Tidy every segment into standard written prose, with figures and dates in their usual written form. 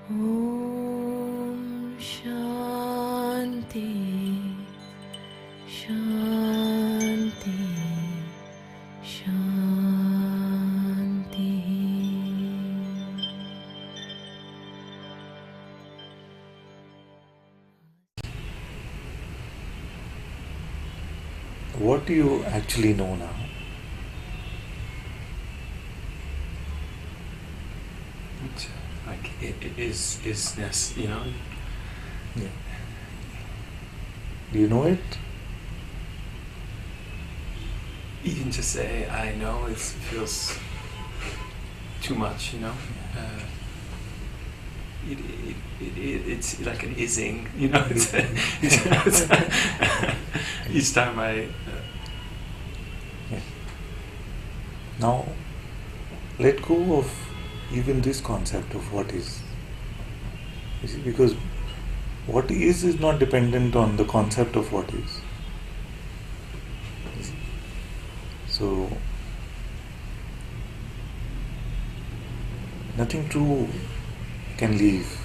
Om Shanti Shanti Shanti. What do you actually know now? Like isness, you know. Yeah. Do you know it? You can just say I know. It feels too much, you know. It's like an ising, you know. Each time I. Yeah. Now, let go of even this concept of what is. You see, because what is not dependent on the concept of what is. You see? So, nothing true can leave.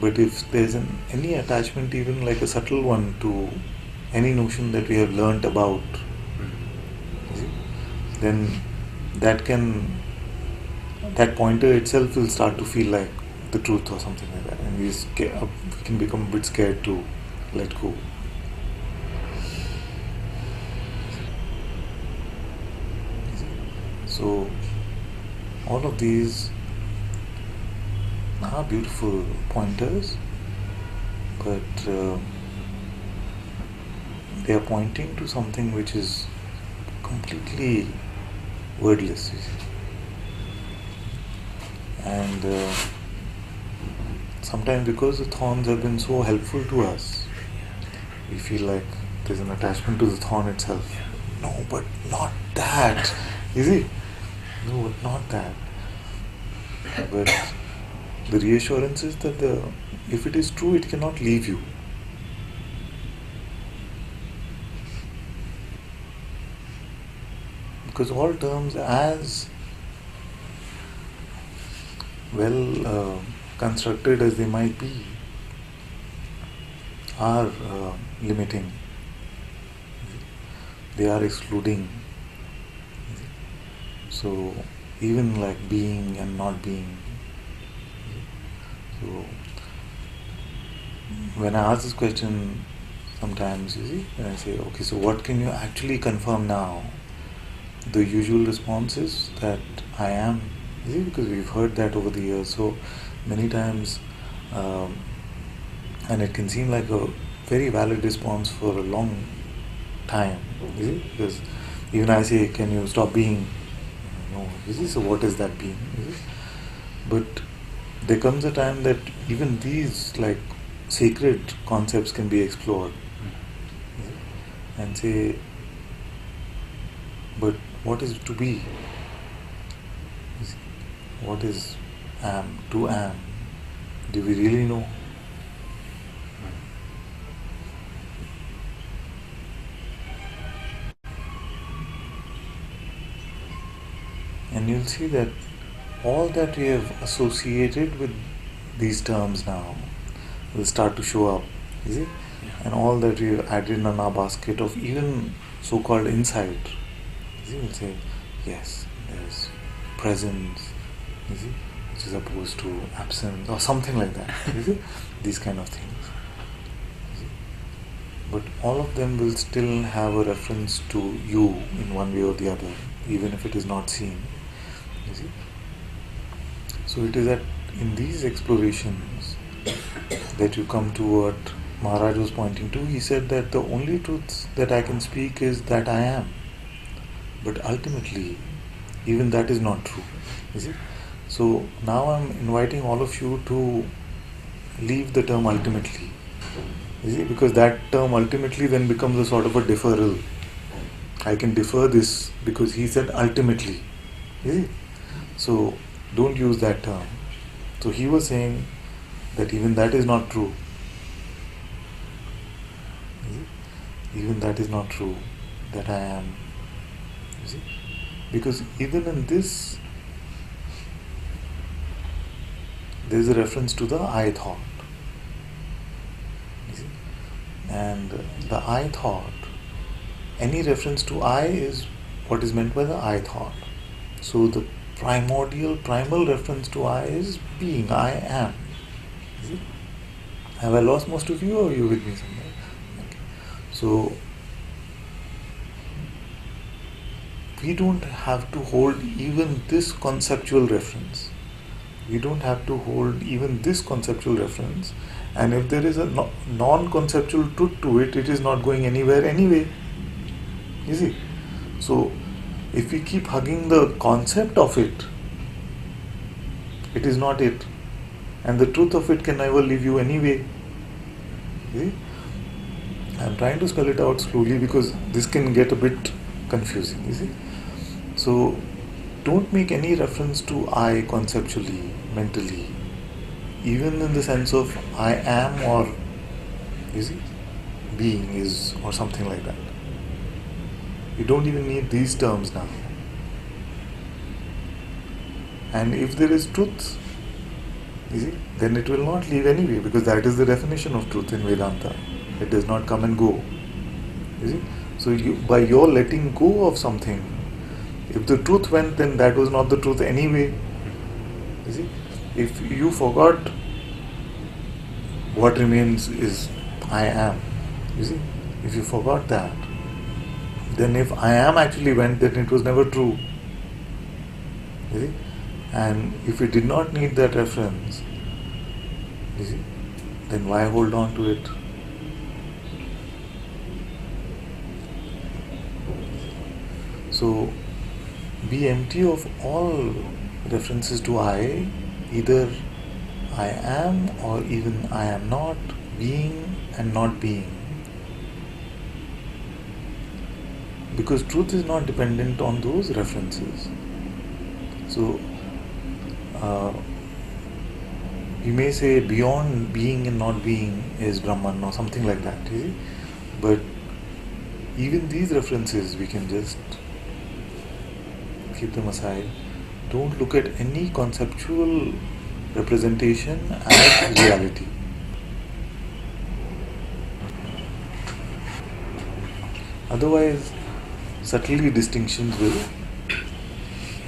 But if there's any attachment, even like a subtle one, to any notion that we have learnt about, you see, then that pointer itself will start to feel like the truth or something like that, and we can become a bit scared to let go. So all of these are beautiful pointers, but they are pointing to something which is completely wordless, you see. And sometimes because the thorns have been so helpful to us, we feel like there's an attachment to the thorn itself. No, but not that. You see? No, but not that. But the reassurance is that if it is true, it cannot leave you. Because all terms, as well constructed as they might be, are limiting. They are excluding. So even like being and not being. So when I ask this question, sometimes, you see, when I say, okay, so what can you actually confirm now? The usual response is that I am. You see, because we've heard that over the years so many times, and it can seem like a very valid response for a long time. You see, because even I say, can you stop being? No, you see, so what is that being? You see? But there comes a time that even these like sacred concepts can be explored, and say, but what is to be? What is am? To am? Do we really know? And you'll see that all that we have associated with these terms now will start to show up, you see? And all that we have added in our basket of even so-called insight, you see, will say, yes, there's presence, you see, which is opposed to absence or something like that, you see, these kind of things. You see? But all of them will still have a reference to you in one way or the other, even if it is not seen, you see. So it is that in these explorations that you come to what Maharaj was pointing to. He said that the only truth that I can speak is that I am. But ultimately, even that is not true. Is it? So now I'm inviting all of you to leave the term ultimately. You see, because that term ultimately then becomes a sort of a deferral. I can defer this because he said ultimately. You see? So don't use that term. So he was saying that even that is not true. Even that is not true, that I am. You see? Because even in this there is a reference to the I thought. You see? And the I thought, any reference to I is what is meant by the I thought. So the primal reference to I is being, I am. You see? Have I lost most of you, or are you with me somewhere? Okay. So we don't have to hold even this conceptual reference. We don't have to hold even this conceptual reference. And if there is a non-conceptual truth to it, it is not going anywhere anyway. You see? So if we keep hugging the concept of it, it is not it. And the truth of it can never leave you anyway. See? I'm trying to spell it out slowly because this can get a bit confusing. You see? So don't make any reference to I conceptually, mentally, even in the sense of I am, or you see, being is, or something like that. You don't even need these terms now. And if there is truth, you see, then it will not leave anyway, because that is the definition of truth in Vedanta. It does not come and go. You see? So by your letting go of something, if the truth went, then that was not the truth anyway. You see? If you forgot, what remains is I am. You see? If you forgot that, then if I am actually went, then it was never true. You see? And if you did not need that reference, you see, then why hold on to it? So be empty of all references to I, either I am or even I am not, being and not being. Because truth is not dependent on those references. So you may say beyond being and not being is Brahman or something like that, you see? But even these references we can just keep them aside. Don't look at any conceptual representation as reality. Otherwise, subtly distinctions will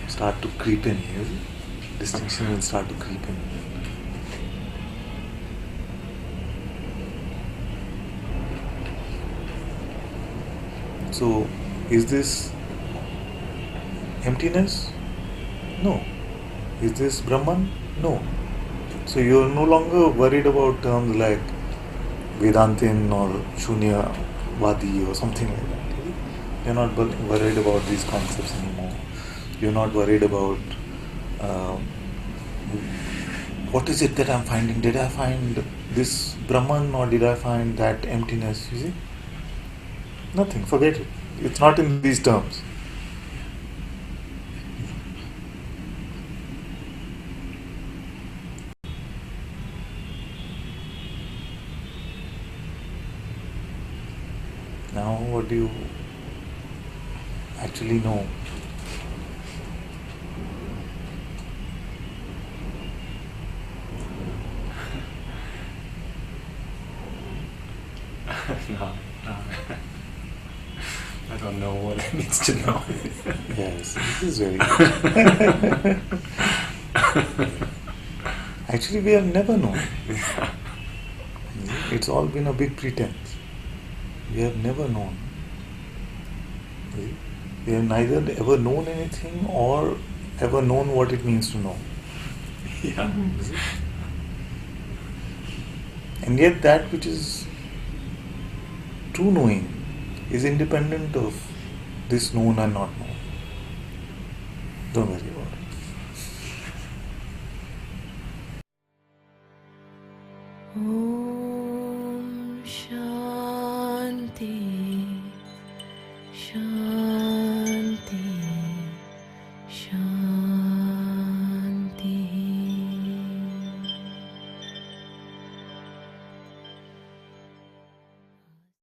start to creep in. You see? Distinction will start to creep in. So, is this emptiness? No. Is this Brahman? No. So you are no longer worried about terms like Vedantin or Shunyavadi or something like that. You are not worried about these concepts anymore. You are not worried about what is it that I am finding? Did I find this Brahman or did I find that emptiness? You see? Nothing. Forget it. It's not in these terms. Now, what do you actually know? No. I don't know what it needs to know. Yes, this is very good. Actually, we have never known. It's all been a big pretense. We have never known. We have neither ever known anything or ever known what it means to know. Yeah. And yet that which is true knowing is independent of this known and not known. Don't worry about it. Om Shanti Shanti.